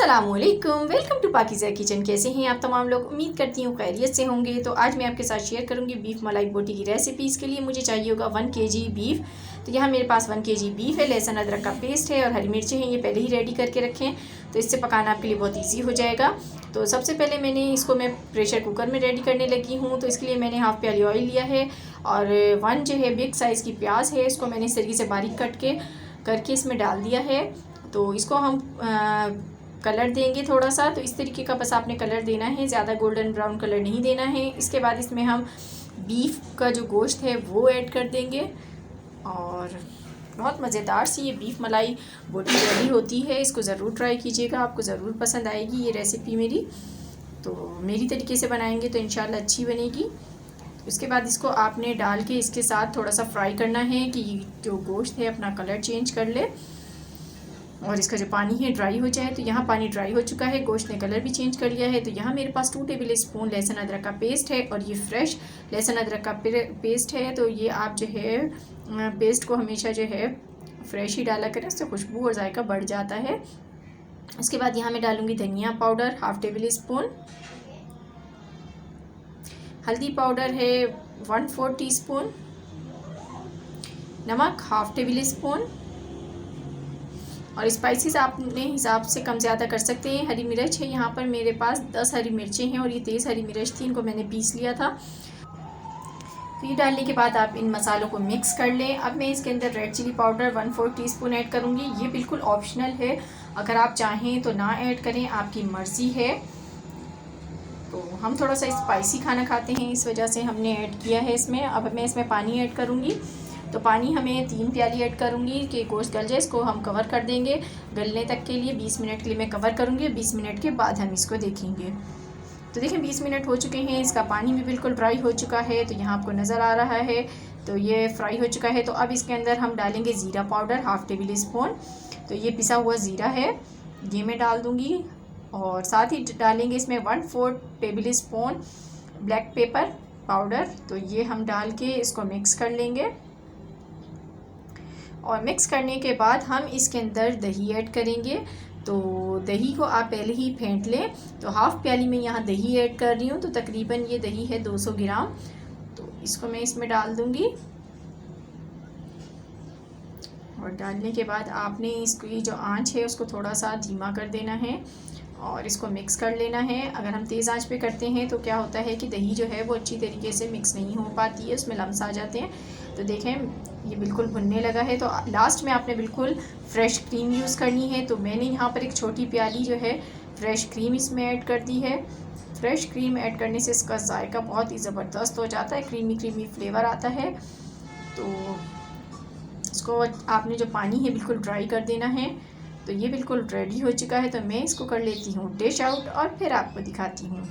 अस्सलामुअलैकुम, welcome to पाकिज़ा kitchen. कैसे हैं आप तमाम लोग? उम्मीद करती हूँ खैरियत से होंगे। तो आज मैं आपके साथ शेयर करूँगी बीफ मलाई बोटी की रेसिपी। इसके लिए मुझे चाहिए होगा 1 kg बीफ। तो यहाँ मेरे पास 1 kg बीफ है, लहसुन अदरक का पेस्ट है और हरी मिर्चें हैं, ये पहले ही रेडी करके रखें। तो इससे पकाना आपके लिए बहुत ईजी हो जाएगा। तो सबसे पहले मैं प्रेशर कुकर में रेडी करने लगी हूँ। तो इसके लिए मैंने हाफ़ प्याली ऑयल लिया है और 1 जो है बिग साइज़ की प्याज है, इसको मैंने सरी से बारीक कट करके इसमें डाल दिया है। तो इसको हम कलर देंगे थोड़ा सा। तो इस तरीके का बस आपने कलर देना है, ज़्यादा गोल्डन ब्राउन कलर नहीं देना है। इसके बाद इसमें हम बीफ का जो गोश्त है वो ऐड कर देंगे और बहुत मज़ेदार सी ये बीफ मलाई बोटी रेडी होती है। इसको ज़रूर ट्राई कीजिएगा, आपको ज़रूर पसंद आएगी ये रेसिपी मेरी। तो मेरी तरीके से बनाएंगे तो इंशाल्लाह अच्छी बनेगी। इसके बाद इसको आपने डाल के इसके साथ थोड़ा सा फ्राई करना है कि जो गोश्त है अपना कलर चेंज कर ले और इसका जो पानी है ड्राई हो जाए। तो यहाँ पानी ड्राई हो चुका है, गोश्त ने कलर भी चेंज कर लिया है। तो यहाँ मेरे पास 2 टेबल स्पून लहसुन अदरक का पेस्ट है और ये फ्रेश लहसुन अदरक का पेस्ट है। तो ये आप जो है पेस्ट को हमेशा जो है फ्रेश ही डाला करें, उससे खुशबू और जायका बढ़ जाता है। इसके बाद यहाँ मैं डालूँगी धनिया पाउडर हाफ़ टेबल स्पून, हल्दी पाउडर है 1/4 टीस्पून, नमक हाफ़ टेबल स्पून और स्पाइसेस आप अपने हिसाब से कम ज़्यादा कर सकते हैं। हरी मिर्च है यहाँ पर मेरे पास 10 हरी मिर्चें हैं और ये तेज़ हरी मिर्च थी, इनको मैंने पीस लिया था। तो ये डालने के बाद आप इन मसालों को मिक्स कर लें। अब मैं इसके अंदर red chilli powder 1/4 teaspoon add करूँगी। ये बिल्कुल ऑप्शनल है, अगर आप चाहें तो ना ऐड करें, आपकी मर्ज़ी है। तो हम थोड़ा सा स्पाइसी खाना खाते हैं, इस वजह से हमने ऐड किया है इसमें। अब मैं इसमें पानी ऐड करूँगी। तो पानी हमें 3 प्याली ऐड करूँगी कि गोश्त गल जाए। इसको हम कवर कर देंगे गलने तक के लिए। 20 मिनट के लिए मैं कवर करूँगी, 20 मिनट के बाद हम इसको देखेंगे। तो देखें 20 मिनट हो चुके हैं, इसका पानी भी बिल्कुल ड्राई हो चुका है। तो यहाँ आपको नज़र आ रहा है, तो ये फ्राई हो चुका है। तो अब इसके अंदर हम डालेंगे ज़ीरा पाउडर हाफ़ टेबल स्पून। तो ये पिसा हुआ ज़ीरा है, ये मैं डाल दूँगी और साथ ही डालेंगे इसमें 1/4 table spoon black pepper powder. तो ये हम डाल के इसको मिक्स कर लेंगे और मिक्स करने के बाद हम इसके अंदर दही ऐड करेंगे। तो दही को आप पहले ही फेंट लें। तो हाफ़ प्याली में यहाँ दही ऐड कर रही हूँ, तो तकरीबन ये दही है 200 ग्राम। तो इसको मैं इसमें डाल दूँगी और डालने के बाद आपने इसकी जो आंच है उसको थोड़ा सा धीमा कर देना है और इसको मिक्स कर लेना है। अगर हम तेज़ आंच पे करते हैं तो क्या होता है कि दही जो है वो अच्छी तरीके से मिक्स नहीं हो पाती है, उसमें लम्स आ जाते हैं। तो देखें ये बिल्कुल भुनने लगा है। तो लास्ट में आपने बिल्कुल फ्रेश क्रीम यूज़ करनी है। तो मैंने यहाँ पर एक छोटी प्याली जो है फ्रेश क्रीम इसमें ऐड कर दी है। फ्रेश क्रीम ऐड करने से इसका जायका बहुत ही ज़बरदस्त हो जाता है, क्रीमी फ्लेवर आता है। तो इसको आपने जो पानी है बिल्कुल ड्राई कर देना है। तो ये बिल्कुल रेडी हो चुका है। तो मैं इसको कर लेती हूँ डिश आउट और फिर आपको दिखाती हूँ।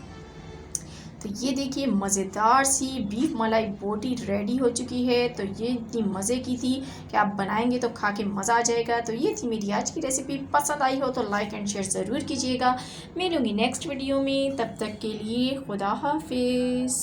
तो ये देखिए मज़ेदार सी बीफ मलाई बोटी रेडी हो चुकी है। तो ये इतनी मज़े की थी कि आप बनाएंगे तो खा के मज़ा आ जाएगा। तो ये थी मेरी आज की रेसिपी। पसंद आई हो तो लाइक एंड शेयर ज़रूर कीजिएगा। मिलूँगी नेक्स्ट वीडियो में, तब तक के लिए खुदा हाफिज़।